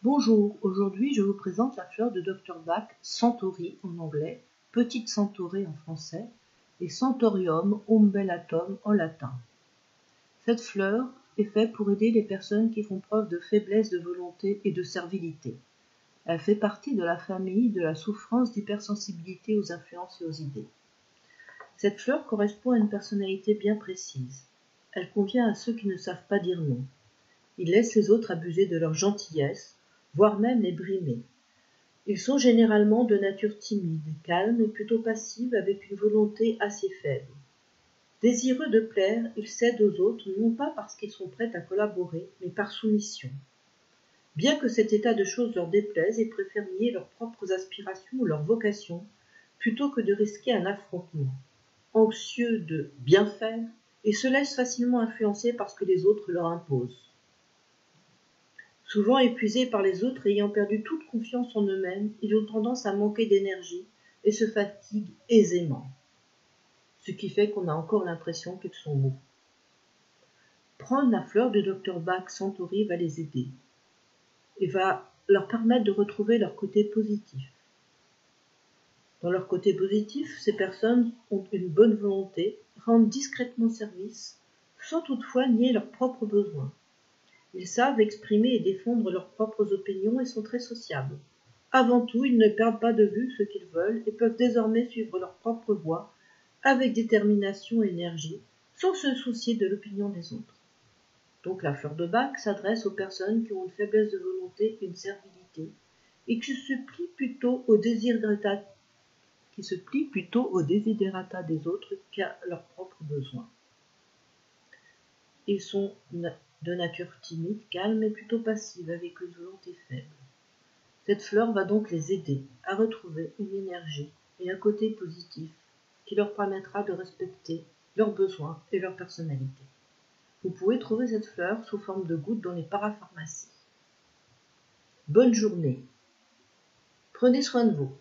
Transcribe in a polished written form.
Bonjour, aujourd'hui je vous présente la fleur de Dr Bach, Centauri en anglais, Petite Centaurée en français, et Centaureum umbellatum en latin. Cette fleur est faite pour aider les personnes qui font preuve de faiblesse de volonté et de servilité. Elle fait partie de la famille de la souffrance d'hypersensibilité aux influences et aux idées. Cette fleur correspond à une personnalité bien précise. Elle convient à ceux qui ne savent pas dire non. Ils laissent les autres abuser de leur gentillesse, voire même les brimer. Ils sont généralement de nature timide, calme et plutôt passive avec une volonté assez faible. Désireux de plaire, ils cèdent aux autres non pas parce qu'ils sont prêts à collaborer, mais par soumission. Bien que cet état de choses leur déplaise, ils préfèrent nier leurs propres aspirations ou leurs vocations, plutôt que de risquer un affrontement. Anxieux de bien faire, ils se laissent facilement influencer par ce que les autres leur imposent. Souvent épuisés par les autres et ayant perdu toute confiance en eux-mêmes, ils ont tendance à manquer d'énergie et se fatiguent aisément. Ce qui fait qu'on a encore l'impression qu'ils sont mous. Prendre la fleur de Dr Bach Centauri va les aider et va leur permettre de retrouver leur côté positif. Dans leur côté positif, ces personnes ont une bonne volonté, rendent discrètement service, sans toutefois nier leurs propres besoins. Ils savent exprimer et défendre leurs propres opinions et sont très sociables. Avant tout, ils ne perdent pas de vue ce qu'ils veulent et peuvent désormais suivre leur propre voie avec détermination et énergie, sans se soucier de l'opinion des autres. Donc la fleur de Bach s'adresse aux personnes qui ont une faiblesse de volonté et une servilité et qui se plient plutôt aux desiderata des autres qu'à leurs propres besoins. Ils sont de nature timide, calme et plutôt passive avec une volonté faible. Cette fleur va donc les aider à retrouver une énergie et un côté positif qui leur permettra de respecter leurs besoins et leur personnalité. Vous pouvez trouver cette fleur sous forme de gouttes dans les parapharmacies. Bonne journée. Prenez soin de vous.